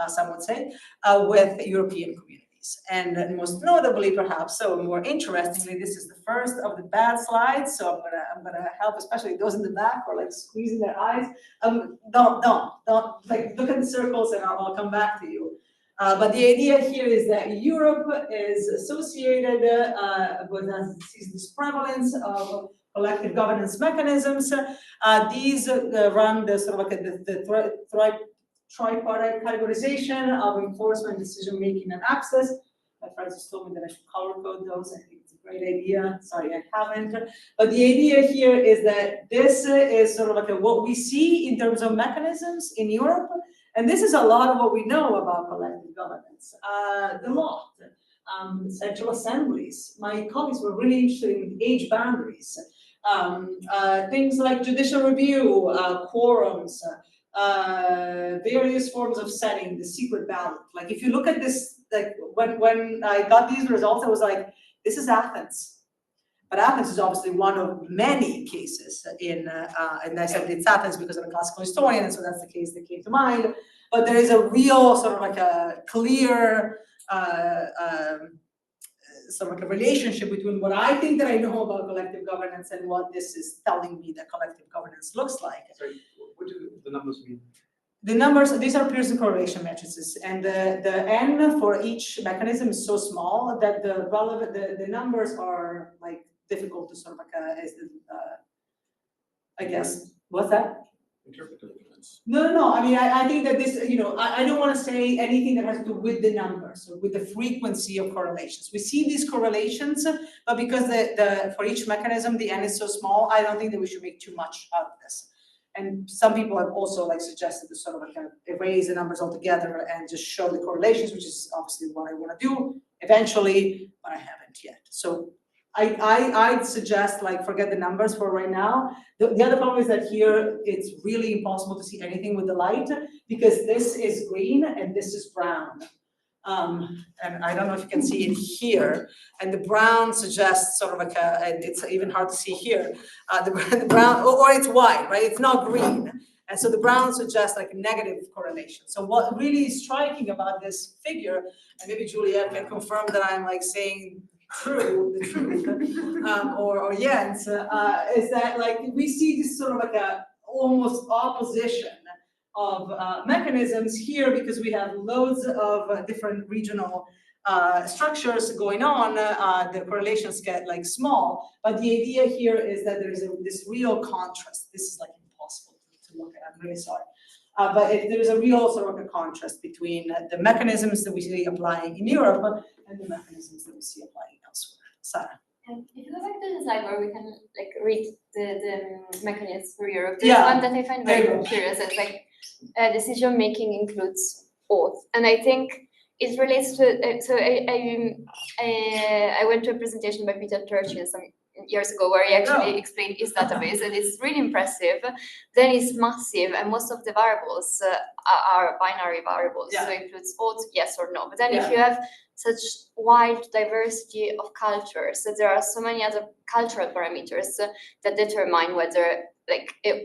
some would say, with European communities. And most notably, perhaps, so more interestingly, this is the first of the bad slides. So I'm gonna help, especially those in the back who are like squeezing their eyes. Don't like look at the circles, and I'll come back to you. But the idea here is that Europe is associated with this prevalence of collective governance mechanisms. These run the sort of like the tripartite categorization of enforcement, decision-making, and access. My friends just told me that I should color code those. I think it's a great idea. Sorry, I haven't. But the idea here is that this is sort of like what we see in terms of mechanisms in Europe. And this is a lot of what we know about collective governance. The law, central assemblies. My colleagues were really interested in age boundaries. Things like judicial review, quorums, various forms of setting, the secret ballot. Like if you look at this, like when I got these results, I was like, this is Athens. But Athens is obviously one of many cases and I said it's Athens because I'm a classical historian, and so that's the case that came to mind. But there is a real sort of like a clear sort of like a relationship between what I think that I know about collective governance and what this is telling me that collective governance looks like. Sorry, what do the numbers mean? The numbers, these are Pearson correlation matrices, and the N for each mechanism is so small that the numbers are like difficult to sort of like I guess, what's that? Interpretive evidence. No. I mean, I think that this, I don't want to say anything that has to do with the numbers or with the frequency of correlations. We see these correlations, but because for each mechanism, the N is so small, I don't think that we should make too much out of this. And some people have also like suggested to sort of like erase the numbers altogether and just show the correlations, which is obviously what I want to do eventually, but I haven't yet. So I'd suggest like forget the numbers for right now. The other problem is that here it's really impossible to see anything with the light because this is green and this is brown. And I don't know if you can see it here. And the brown suggests sort of like and it's even hard to see here, the brown, or it's white, right? It's not green. And so the brown suggests like a negative correlation. So what really is striking about this figure, and maybe Juliette can confirm that I'm like saying the truth, or Jens, is that like we see this sort of like almost opposition of mechanisms here, because we have loads of different regional structures going on. The correlations get like small, but the idea here is that there is this real contrast. This is like impossible to look at, I'm really sorry. But if there's a real sort of a contrast between the mechanisms that we see applying in Europe and the mechanisms that we see applying elsewhere. Sarah. If you go back to the slide where we can like read the mechanisms for Europe, there's one that I find very curious. It's like decision making includes oath, and I think it relates to. So I went to a presentation by Peter Turchin some years ago where he actually explained his database, and it's really impressive. Then it's massive, and most of the variables are binary variables, so it includes oath, yes or no. But then if you have such wide diversity of cultures, that there are so many other cultural parameters that determine whether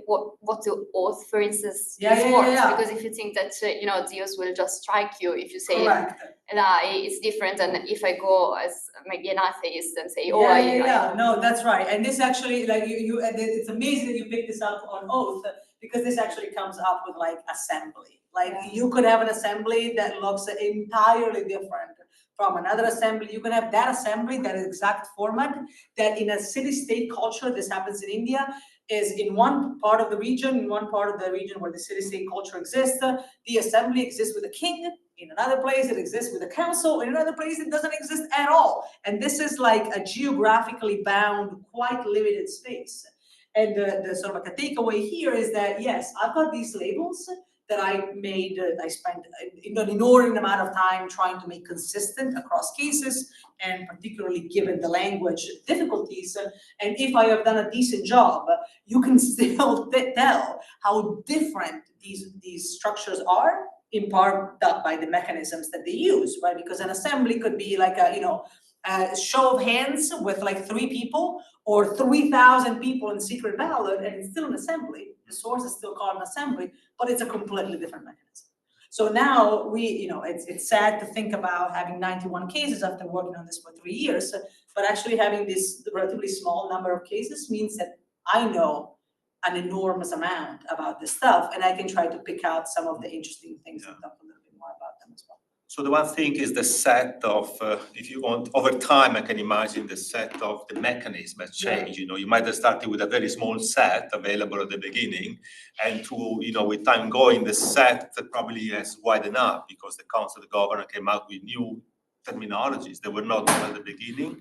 what to oath, for instance, is worse. Because if you think that Zeus will just strike you if you say an I, it's different than if I go as maybe an atheist and say, No, that's right. And this actually, like it's amazing that you picked this up on oath, because this actually comes up with like assembly. Like you could have an assembly that looks entirely different from another assembly. You can have that assembly, that exact format, that in a city-state culture, this happens in India, is in one part of the region, where the city-state culture exists, the assembly exists with a king. In another place, it exists with a council. In another place, it doesn't exist at all. And this is like a geographically bound, quite limited space. And the sort of a takeaway here is that, yes, I've got these labels that I made, I spent an inordinate amount of time trying to make consistent across cases, and particularly given the language difficulties. And if I have done a decent job, you can still tell how different these structures are, in part by the mechanisms that they use, right? Because an assembly could be like a show of hands with like 3 people or 3,000 people in secret ballot, and it's still an assembly. The source is still called an assembly, but it's a completely different mechanism. So now it's sad to think about having 91 cases after working on this for 3 years, but actually having this relatively small number of cases means that I know an enormous amount about this stuff, and I can try to pick out some of the interesting things and talk a little bit more about them as well. So the one thing is the set of, if you want, over time, I can imagine the set of the mechanism has changed. You might have started with a very small set available at the beginning, and with time going, the set probably has widened up because the Council of Governors came out with new terminologies that were not there at the beginning.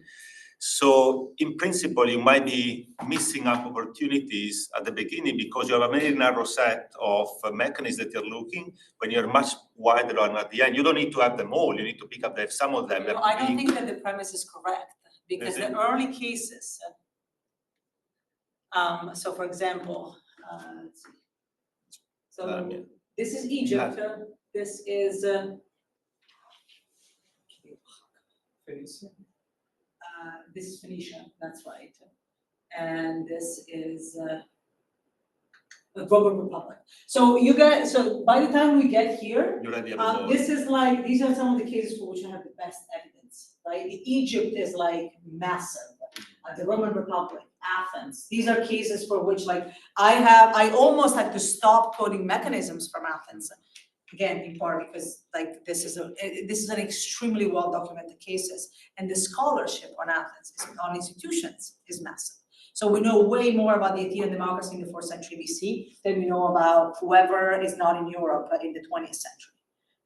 So in principle, you might be missing up opportunities at the beginning because you have a very narrow set of mechanisms that you're looking. When you're much wider on at the end, you don't need to have them all. You need to pick up some of them. I don't think that the premise is correct, because the early cases. So for example, this is Egypt. This is. This is Phoenicia, that's right. And this is the Roman Republic. So by the time we get here, this is like, these are some of the cases for which I have the best evidence, right? Egypt is like massive. The Roman Republic, Athens. These are cases for which I almost had to stop coding mechanisms from Athens. Again, in part because this is an extremely well documented cases, and the scholarship on Athens, on institutions, is massive. So we know way more about the Athenian democracy in the 4th century BC than we know about whoever is not in Europe in the 20th century.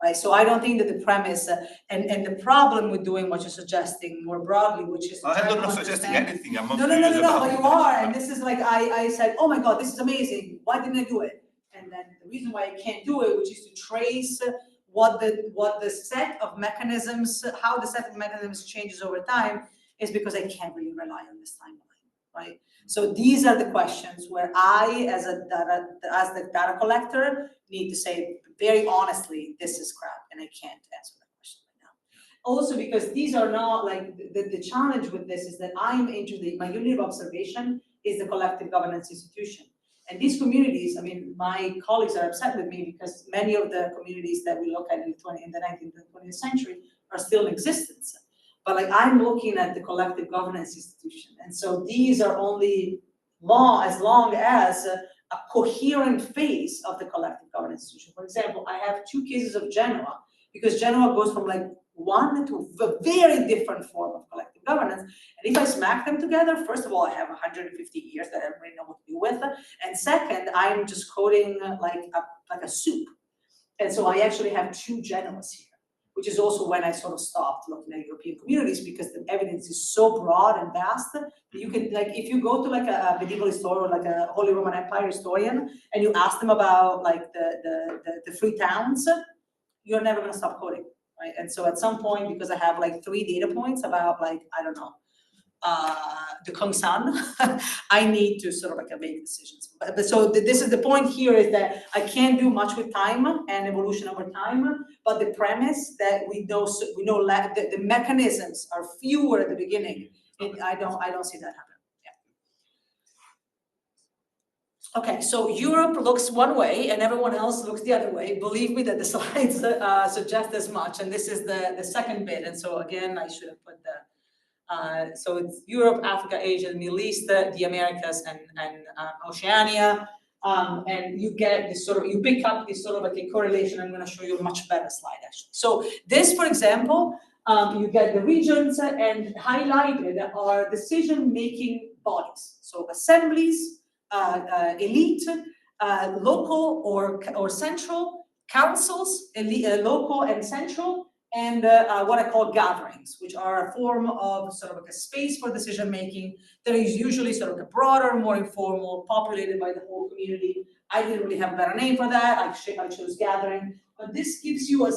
Right? So I don't think that the premise and the problem with doing what you're suggesting more broadly, which is I'm not suggesting anything. I'm not no, but you are. And this is like I said, oh my God, this is amazing. Why didn't I do it? And then the reason why I can't do it, which is to trace what the set of mechanisms, how the set of mechanisms changes over time, is because I can't really rely on this timeline, right? So these are the questions where I, as the data collector, need to say very honestly, this is crap, and I can't answer that question right now. Also, because these are not like the challenge with this is that I'm interested. My unit of observation is the collective governance institution. And these communities, I mean, my colleagues are upset with me because many of the communities that we look at in the 19th and 20th century are still in existence. But I'm looking at the collective governance institution. And so these are only as long as a coherent face of the collective governance institution. For example, I have 2 cases of Genoa, because Genoa goes from like one to a very different form of collective governance. And if I smack them together, first of all, I have 150 years that I already know what to do with. And second, I'm just coding like a soup. And so I actually have 2 Genoas here, which is also when I sort of stopped looking at European communities, because the evidence is so broad and vast that you can, like, if you go to like a medieval historian, like a Holy Roman Empire historian, and you ask them about like the free towns, you're never gonna stop coding, right? And so at some point, because I have like 3 data points about like, I don't know, the Kongsan, I need to sort of like make decisions. But so this is the point here, is that I can't do much with time and evolution over time, but the premise that we know the mechanisms are fewer at the beginning, I don't see that happen. Okay, so Europe looks one way and everyone else looks the other way. Believe me that the slides suggest as much, and this is the second bit. And so again, I should have put so it's Europe, Africa, Asia, the Middle East, the Americas, and Oceania. And you get this sort of, you pick up this sort of like a correlation. I'm going to show you a much better slide actually. So this, for example, you get the regions, and highlighted are decision-making bodies. So assemblies, elite, local or central, councils, local and central, and what I call gatherings, which are a form of sort of like a space for decision making that is usually sort of a broader, more informal, populated by the whole community. I didn't really have a better name for that. I chose gathering, but this gives you a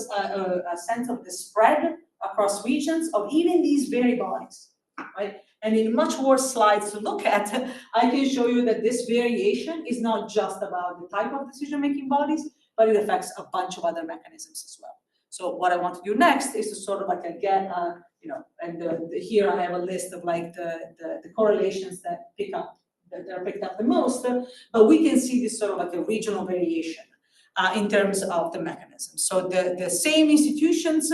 sense of the spread across regions of even these very bodies, right? And in much worse slides to look at, I can show you that this variation is not just about the type of decision-making bodies, but it affects a bunch of other mechanisms as well. So what I want to do next is to sort of like get, and here I have a list of like the correlations that are picked up the most, but we can see this sort of like a regional variation in terms of the mechanism. So the same institutions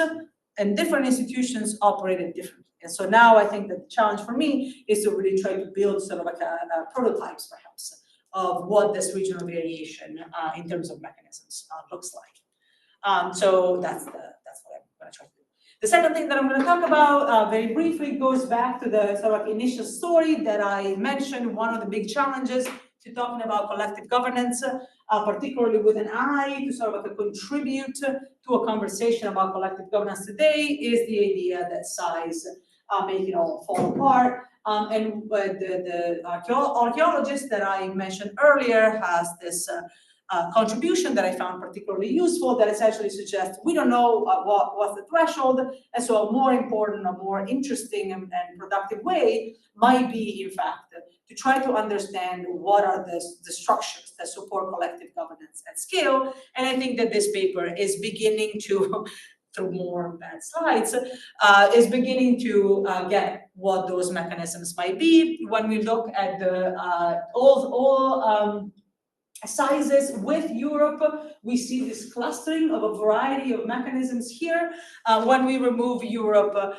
and different institutions operated differently. And so now I think that the challenge for me is to really try to build sort of like a prototypes perhaps of what this regional variation in terms of mechanisms looks like. So that's what I'm going to try to do. The second thing that I'm going to talk about very briefly goes back to the sort of initial story that I mentioned. One of the big challenges to talking about collective governance, particularly with an eye to sort of like contribute to a conversation about collective governance today, is the idea that size make it all fall apart. And the archaeologist that I mentioned earlier has this contribution that I found particularly useful, that essentially suggests we don't know what's the threshold, and so a more important, a more interesting and productive way might be, in fact, to try to understand what are the structures that support collective governance at scale. And I think that this paper is beginning to, through more bad slides, is beginning to get what those mechanisms might be. When we look at the all sizes with Europe, we see this clustering of a variety of mechanisms here. When we remove Europe,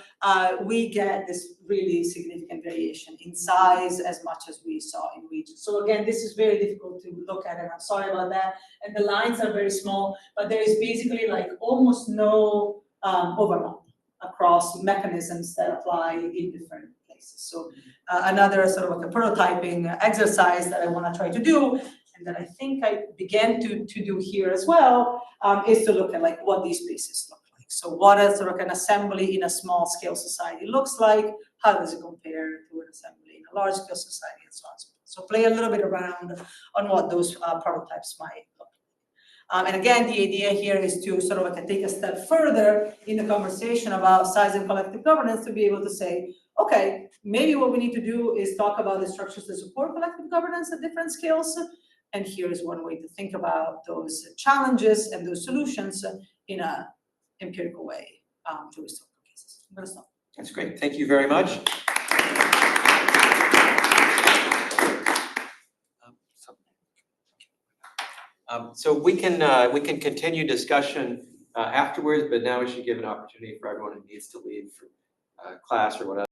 we get this really significant variation in size as much as we saw in regions. So again, this is very difficult to look at, and I'm sorry about that. And the lines are very small, but there is basically like almost no overlap across mechanisms that apply in different places. So another sort of like a prototyping exercise that I want to try to do, and that I think I began to do here as well, is to look at like what these spaces look like. So what a sort of an assembly in a small scale society looks like, how does it compare to an assembly in a large scale society, and so on. So play a little bit around on what those prototypes might look like. And again, the idea here is to sort of like take a step further in the conversation about size and collective governance, to be able to say, okay, maybe what we need to do is talk about the structures that support collective governance at different scales. And here is one way to think about those challenges and those solutions in an empirical way to historical cases. I'm going to stop. That's great. Thank you very much. So we can continue discussion afterwards, but now we should give an opportunity for everyone who needs to leave for class or whatever.